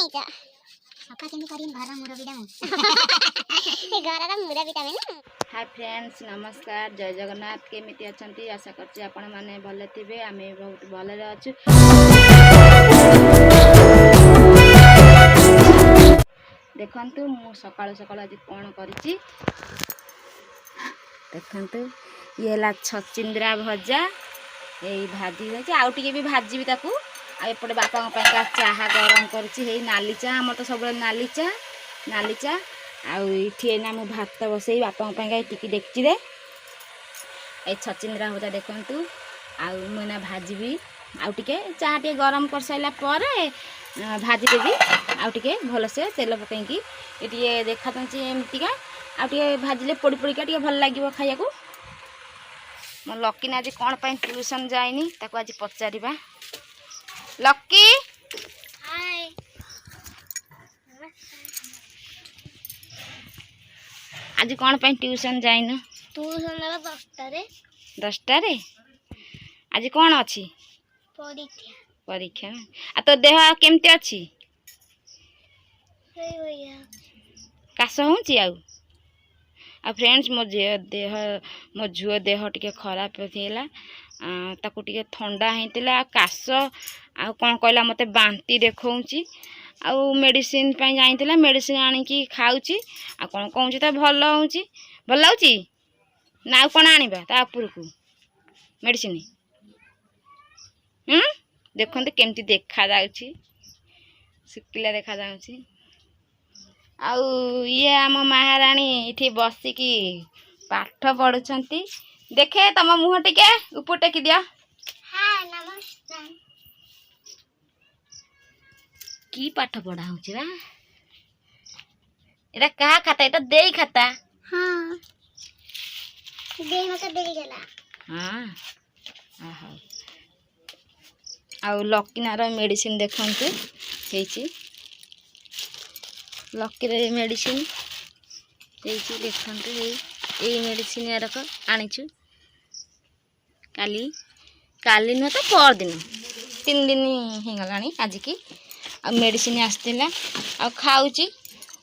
नहीं जा सका केमि करिन घर मुरबीडा मु ए घर रा मुरबीटा में ना। हाय फ्रेंड्स नमस्कार जय जगन्नाथ केमिति अछंती आशा करछि आपण माने भले थिबे आमे बहुत भले रे अछु। देखंतु मु सकाळ सकाळ आज कोन करिछि देखंतु ये ला छचिंद्रा भजा एई भाजी होछि आउ टिके भी भाजी भी ताकू आ एपटे बापा का चाहा गरम करछि हे नाली चा हमर तो सब नाली चा आउ इठी ना मु भात बसई बापा का टिकी देखछि रे ए छचिंद्रा भजा देखंतु आउ मना भाजी भी आउ टिके चाहा टिके गरम कर साइला परे भाजी देबी आउ टिके भल से तेल पकईकी ये देखा छी एमतिका आउ टिके भाजिले पोड़ी पोड़ीका टिके भल लागिवो खाइया को। मो लकी ना आज कौन पाई ट्यूशन जाइनी ताको आज पचारिबा। लकी हाय आज कौन पाई ट्यूशन जाइनो? ट्यूशन ना 10टा रे आज कौन अछि परीक्षा परीक्षा आ तो देह केमते अछि? हे भैया काश होउची आ फ्रेंड्स मो झुओ देह टिके खराब थिला ताकू टिके ठंडा हेतिला काश आ कोन कहला मते बांती देखौची आ मेडिसिन पई जाइतिला मेडिसिन आनी की खाउची आ कोन कहउची त भल होउची भल लाउची ना कोन आनिबा ता पुरकू मेडिसिन देखते केमती देखा जाउची सुकिला देखा जाउची। आउ ये आम महाराणी इठी बसिकी पाठ पढ़ुछंती देखे तम मुह टिके ऊपर टेकी दिया। हां नमस्कार की पाठ पढ़ा होची बा एटा का खाता एटा देई खाता? हां देई मते देई गेला। हां आहा आउ लकीनार मेडिसिन देखंतु हेची लकी रे मेडिसिन हेची देखंतु ए मेडिसिन यारक आनिछु काली न तो पर दिन 3 दिन हे गलानी आज की आ मेडिसिन आस्तिला आ खाउची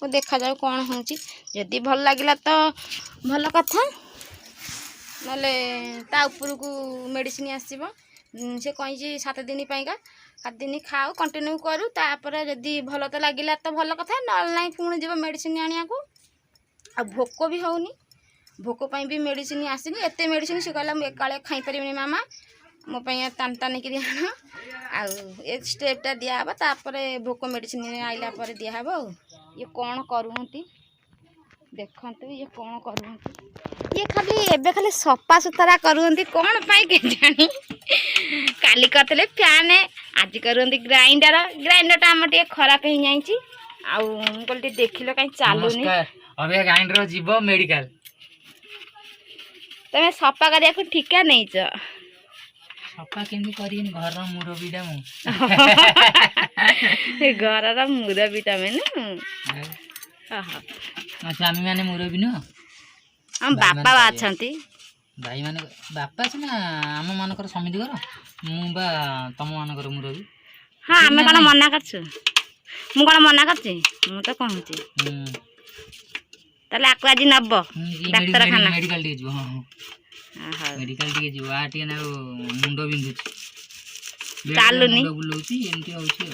ओ देखा जाऊ कोन होउची जदी भल लागिला तो भल कथा नले ता ऊपर को मेडिसिन आसीबो से कहि 7 दिन पाइका 7 दिन खाओ कंटिन्यू करू तापर जदी भल तो लागिला तो भल कथा नल नाही पुणी जीव मेडिसिन आनिया को आ भोक भी होउनी भोक पई भी मेडिसिन आसीनी एते मेडिसिन से कहला एकाले खाई परिबनी मामा मो पई तान तान कि दिया आ एक स्टेपटा दिया हबा तापर भोक मेडिसिन आइला पर दिया हबो। ये कोन करूंती देखंतु ये कोन करूंती ये खाली एबे खाली सफा सुतरा करूंती कोन पाई के जानी काली करतले फैन आज करूंती ग्राइंडर टा हम टे खराब हे जाईची आ कोलटी देखिलो काई चालुनी अबे ग्राइंडर जीवो मेडिकल तमे सफा करिया को ठिका नहीं छ सफा केमि करिन घर र मुरबीडा मु ए घर र मुरबीटा में न हां हां अच्छा आमी माने मुरबी न हम बापा बाछंती भाई माने बापा छ ना हम मानकर समिति घर मु बा तम मानकर मुरबी। हां हमें कोन मना करछु मु कोन मना करछि मु तो कहूची तले आकु आज नब डाक्टर खाना मेडिकल टे जो हां हां मेडिकल टे जो आ टे ना मुंडो बिंदु चालुनी बुलौची एमती होउची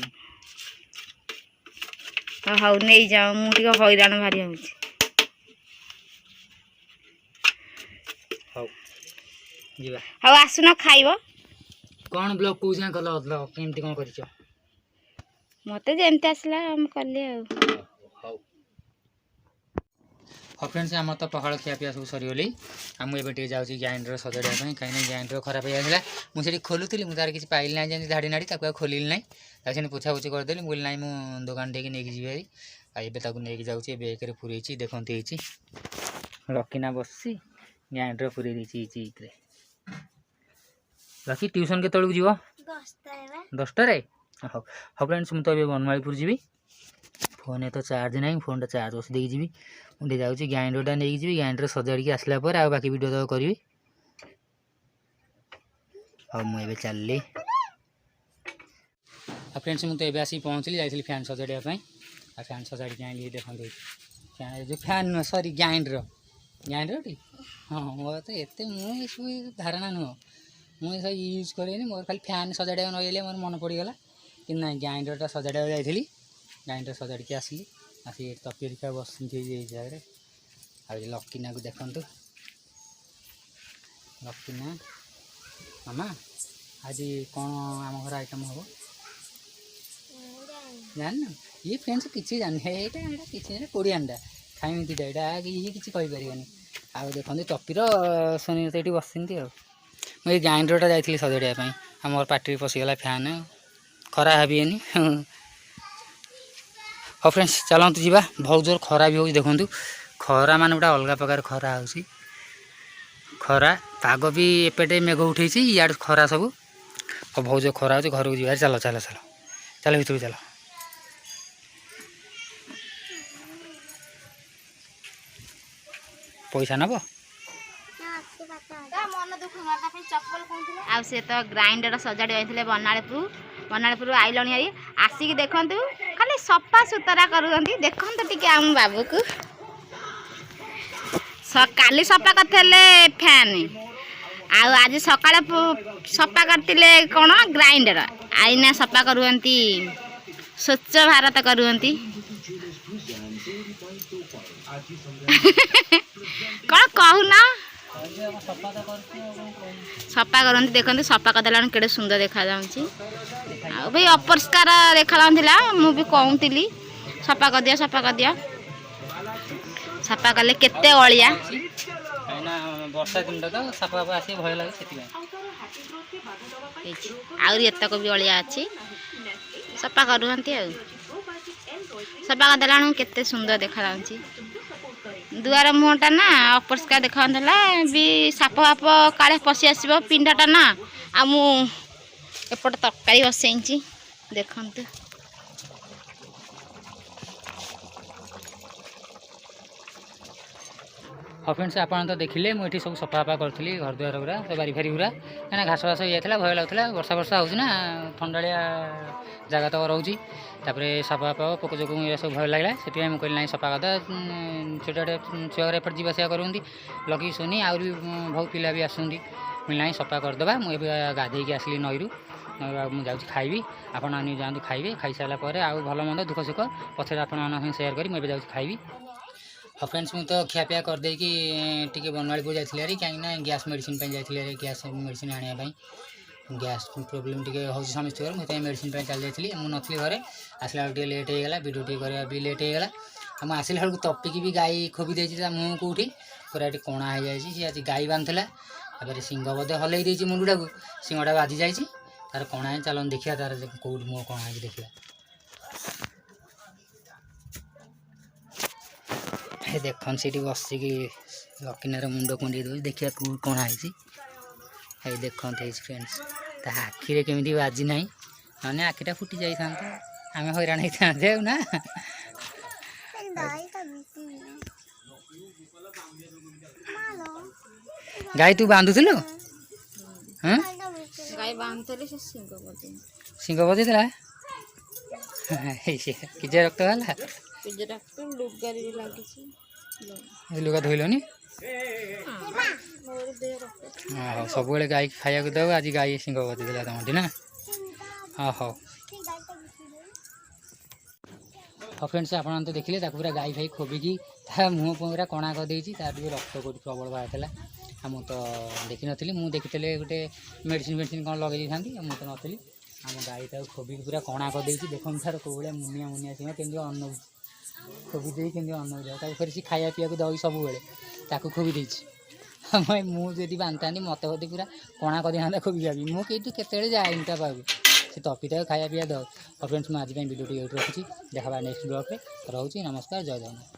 तो हाउ नहीं जाओ मु टिके हैरान भारी होउची। हाउ जीवा हाउ आसुना खाइबो कोन ब्लॉग को जा कल मतलब केमती कोन करिछ मते जेमते आसला हम करले हाउ हाँ फ्रेंड्स आम तो पखाड़ खिया पिया सब सरीगली आ मुझे जाऊँगी ग्राइंडर सजाड़ा कहीं ग्राइंडर खराब होगा मुझे खोलुली मुझे तार किसी पाइल ना जमी धाड़ी नाड़ी ताको खोल ना ताकि पोछापोछि करदेली मुझे ना मुझे दुकान टे नहीं जी एवं नहीं जाऊँगी बेग पूरे देखते रकीना बसी ग्राइंडर पूरे देती रकी ट्यूशन के तौक जीव 10टा हाँ हाँ फ्रेंड्स मुझे बनमालीपुर जी फोन तो चार्ज ना फोन चार्ज बस देगी जी मुझे जाऊँगी ग्राइंडर नहीं जी ग्राइंडर सजाड़ी आसला आ बाकी वीडियो तो करी हाँ मुझे चलली ଆଉ ଫ୍ରେଣ୍ଡସ୍ ମୁଁ ତ ଏବେ ଆସିକି ପହଞ୍ଚିଲି, ଯାଇଥିଲି ଫ୍ୟାନ୍ ସଜାଡ଼ିବା ପାଇଁ। ଆଉ ଫ୍ୟାନ୍ ସଜାଡ଼ିକି ଆଣିଲି, ଦେଖନ୍ତୁ ଯେଉଁ ଫ୍ୟାନ୍ ନୁହଁ ସରି ଗ୍ରାଇଣ୍ଡରଟି। ହଁ ମୋର ତ ଏତେ ମୁଁ ଏସବୁ ଧାରଣା ନୁହଁ, ମୁଁ ଏସବୁ ୟୁଜ୍ କରେନି। ମୋର ଖାଲି ଫ୍ୟାନ୍ ସଜାଡ଼ିବାକୁ ନହେଲେ ମୋର ମନେ ପଡ଼ିଗଲା କିନ୍ତୁ ନାଇଁ ଗ୍ରାଇଣ୍ଡରଟା ସଜାଡ଼ିବାକୁ ଯାଇଥିଲି। ଗ୍ରାଇଣ୍ଡର ସଜାଡ଼ିକି ଆସିଲି, ଆସିକି ତପିରିକା ବସିଛି ଏଇ ଜାଗାରେ। ଆଉ ଲକିନାକୁ ଦେଖନ୍ତୁ, ଲକିନା ମାମା ଆଜି କ'ଣ ଆମ ଘର ଆଇଟମ୍ ହେବ ଜାଣିନ? ଇଏ ଫ୍ରେଣ୍ଡସ୍ କିଛି ଜାଣିନି, ଏଇଟା କିଛି ଜାଣି କୋଡ଼ିଆନଟା ଖାଇମିତିଟା ଏଇଟା ଇଏ କିଛି କହିପାରିବନି। ଆଉ ଦେଖନ୍ତୁ ଟପିର ସୁନିଲ ତ ଏଇଠି ବସିଛନ୍ତି। ଆଉ ମୁଁ ଏଇ ଗ୍ରାଇଣ୍ଡରଟା ଯାଇଥିଲି ସଜାଡ଼ିବା ପାଇଁ, ଆମର ପାଟିରେ ପଶିଗଲା ଫ୍ୟାନ୍, ଖରା ହେବିନି। ହଉ ଫ୍ରେଣ୍ଡସ୍ ଚାଲନ୍ତୁ ଯିବା। ବହୁତ ଜୋର ଖରା ବି ହେଉଛି, ଦେଖନ୍ତୁ ଖରା ମାନେ ଗୋଟେ ଅଲଗା ପ୍ରକାର ଖରା ହେଉଛି। ଖରା ପାଗ ବି ଏପଟେ ମେଘ ଉଠେଇଛି, ଇଆଡ଼େ ଖରା ସବୁ। ଆଉ ବହୁତ ଜୋର ଖରା ହେଉଛି, ଘରକୁ ଯିବା। ଚାଲ ଚାଲ ଚାଲ ଚାଲ ଭିତରକୁ ଚାଲ। ପଇସା ନେବ? ଆଉ ସେ ତ ଗ୍ରାଇଣ୍ଡର ସଜାଡ଼ି ଯାଇଥିଲେ ବନାଳୀପୁର ଆଇଲଣି ହାରି। ଆସିକି ଦେଖନ୍ତୁ ଖାଲି ସଫା ସୁତରା କରୁଛନ୍ତି। ଦେଖନ୍ତୁ ଟିକେ ଆମ ବାବୁକୁ, କାଲି ସଫା କରିଥିଲେ ଫ୍ୟାନ୍, ଆଉ ଆଜି ସକାଳେ ସଫା କରିଥିଲେ କ'ଣ ଗ୍ରାଇଣ୍ଡର, ଆଇନା ସଫା କରୁଛନ୍ତି, ସ୍ୱଚ୍ଛ ଭାରତ କରୁଛନ୍ତି। କ'ଣ କହୁନ? ସଫା କରନ୍ତି, ଦେଖନ୍ତୁ ସଫା କରିଦେଲାଣି କେଡ଼େ ସୁନ୍ଦର ଦେଖାଯାଉଛି। ଆଉ ବି ଅପରିଷ୍କାର ଦେଖାଯାଉଥିଲା, ମୁଁ ବି କହୁଥିଲି ସଫା କରିଦିଅ ସଫା କରିଦିଅ। ସଫା କଲେ କେତେ ଅଳିଆ, ବର୍ଷା ଦିନଟା ତ ସାପ ଆସିକି ଭୟ ଲାଗେ ସେଥିପାଇଁ। ଆହୁରି ଏତକ ବି ଅଳିଆ ଅଛି, ସଫା କରୁଛନ୍ତି। ଆଉ ସଫା କରିଦେଲାଣି କେତେ ସୁନ୍ଦର ଦେଖାଯାଉଛି। ଦୁଆର ମୁହଁଟା ନା ଅପରିଷ୍କାର ଦେଖାଯାଉଥିଲା ବି, ସାପ ଫାପ କାଳେ ପଶି ଆସିବ ପିଣ୍ଡାଟା ନା। ଆଉ ମୁଁ ଏପଟେ ତରକାରୀ ବସେଇଛି, ଦେଖନ୍ତୁ। ହଁ ଫ୍ରେଣ୍ଡସ୍ ଆପଣ ତ ଦେଖିଲେ ମୁଁ ଏଠି ସବୁ ସଫା କରିଥିଲି, ଘର ଦ୍ୱାର ଗୁରା ବାରି ଫାରି ଗୁରା, କାହିଁକିନା ଘାସ ଫାସ ହେଇଯାଇଥିଲା, ଭୟ ଲାଗୁଥିଲା। ବର୍ଷା ହେଉଛି ନା, ଥଣ୍ଡାଳିଆ ଜାଗା ତ ରହୁଛି। ତାପରେ ସାପ ପୋକ ଜୋକ ଏଗୁରା ସବୁ ଭୟ ଲାଗିଲା, ସେଥିପାଇଁ ମୁଁ କହିଲି ନାହିଁ ସଫା କରିଦେବା। ଛୋଟ ଛୁଆ ଘରେ ଏପଟେ ଯିବା ଆସିବା କରନ୍ତି, ଲକି ଶୁନି ଆହୁରି ବହୁତ ପିଲା ବି ଆସନ୍ତି। ମୁଁ ନାହିଁ ସଫା କରିଦେବା। ମୁଁ ଏବେ ଗାଧେଇକି ଆସିଲି ନଈରୁ, ମୁଁ ଯାଉଛି ଖାଇବି। ଆପଣମାନେ ଯାଆନ୍ତୁ ଖାଇବେ, ଖାଇସାରିଲା ପରେ ଆଉ ଭଲ ମନ୍ଦ ଦୁଃଖ ସୁଖ ପଛରେ ଆପଣମାନଙ୍କ ସାଙ୍ଗେ ସେୟାର କରି ମୁଁ ଏବେ ଯାଉଛି ଖାଇବି। ହଁ ଫ୍ରେଣ୍ଡସ୍ ମୁଁ ତ ଖିଆପିଆ କରିଦେଇକି ଟିକେ ବନମାଳୀପୁର ଯାଇଥିଲି ହାରି, କାହିଁକିନା ଗ୍ୟାସ୍ ମେଡ଼ିସିନ୍ ପାଇଁ ଯାଇଥିଲି ହାରି, ଗ୍ୟାସ୍ ମେଡ଼ିସିନ୍ ଆଣିବା ପାଇଁ। ଗ୍ୟାସ୍ ପ୍ରୋବ୍ଲେମ୍ ଟିକେ ହେଉଛି ସମସ୍ତଙ୍କର, ମୁଁ ସେଥିପାଇଁ ମେଡ଼ିସିନ୍ ପାଇଁ ଚାଲି ଯାଇଥିଲି। ମୁଁ ନଥିଲି ଘରେ, ଆସିଲା ବେଳକୁ ଟିକେ ଲେଟ୍ ହେଇଗଲା, ଭିଡ଼ିଓ ଟିକେ କରିବା ବି ଲେଟ୍ ହେଇଗଲା। ଆଉ ମୁଁ ଆସିଲା ବେଳକୁ ଟପିକି ବି ଗାଈ ଖୋବି ଦେଇଛି ତା ମୁହଁ କେଉଁଠି ପୁରା ଏଠି କଣା ହେଇଯାଇଛି। ସେ ଆଜି ଗାଈ ବାନ୍ଧୁଥିଲା, ତାପରେ ସିଂହ ବୋଧେ ହଲେଇ ଦେଇଛି ମୁଣ୍ଡଟାକୁ, ସିଂହଟା ବାଜି ଯାଇଛି, ତାର କଣା ହେଇ। ଚାଲନ୍ତୁ ଦେଖିବା ତାର କେଉଁଠି ମୁହଁ କଣା ହେଇଛି ଦେଖିବା। ଦେଖନ୍ତୁ ସେଇଠି ବସିକି ଲକିନାର ମୁଣ୍ଡ କୁଣ୍ଡେଇ ଦେଉଛି, ଦେଖିବା କେଉଁଠି କଣା ହେଇଛି। ଏଇ ଦେଖନ୍ତୁ ହେଇଛି ଫ୍ରେଣ୍ଡସ୍, ତା ଆଖିରେ କେମିତି ବାଜି ନାହିଁ, ମାନେ ଆଖିଟା ଫୁଟି ଯାଇଥାନ୍ତା, ଆମେ ହଇରାଣ ହେଇଥାନ୍ତେ। ଆଉ ନା ଗାଈ ତୁ ବାନ୍ଧୁଥିଲୁ? ହଁ ଗାଈ ବାନ୍ଧୁଥିଲି, ସେ ସିଂହ ବଜେଇଥିଲା। କିଜା ରକ୍ତ ହେଲା, ଲୁଗା ଧୋଇଲନି? ସବୁବେଳେ ଗାଈ ଖାଇବାକୁ ଦେବ, ଆଜି ଗାଈ ସିଂହ ବଜେଇଥିଲା ତମଠି ନା? ହଁ ହଉ। ହଁ ଫ୍ରେଣ୍ଡସ୍ ଆପଣ ତ ଦେଖିଲେ, ତାକୁ ପୁରା ଗାଈ ଫାଇ ଖୋବିକି ତା ମୁହଁ ପୁରା କଣା କରିଦେଇଛି, ତାର ଟିକେ ରକ୍ତ କେଉଁଠି ପ୍ରବଳ ବାହାରିଥିଲା। ଆଉ ମୁଁ ତ ଦେଖିନଥିଲି, ମୁଁ ଦେଖିଥିଲି ଗୋଟେ ମେଡ଼ିସିନ୍ କ'ଣ ଲଗେଇ ଦେଇଥାନ୍ତି, ମୁଁ ତ ନଥିଲି। ଆମ ଗାଈ ତାକୁ ଖୋବିକି ପୁରା କଣା କରିଦେଇଛି। ଦେଖନ୍ତୁ ତାର କେଉଁ ଭଳିଆ ମୁନିଆ ସିଂହ କେମିତି ଅନଉଛି, ଖୋବି ଦେଇ କେମିତି ଅନଉଛି। ତାକୁ ଫେରି ସେ ଖାଇବା ପିଇବାକୁ ଦେଉଛି ସବୁବେଳେ, ତାକୁ ଖୋବି ଦେଇଛି। ମୁଁ ଯଦି ବାନ୍ଧିଥାନ୍ତି ମୋତେ ବୋଧେ ପୁରା କଣା କରିଥାନ୍ତା ଖୋବି ଭାବି। ମୁଁ କିନ୍ତୁ କେତେବେଳେ ଯାଏନି ତା ପାଖକୁ, ସେ ଟପିଟାକୁ ଖାଇବା ପିଇବା ଦେଉ। ଆଉ ଫ୍ରେଣ୍ଡସ୍ ମୁଁ ଆଜି ପାଇଁ ଭିଡ଼ିଓଟି ଏଇଠି ରଖୁଛି, ଦେଖା ନେକ୍ସଟ ବ୍ଲଗ୍ରେ। ରହୁଛି, ନମସ୍କାର, ଜୟ ଜଗନ୍ନାଥ।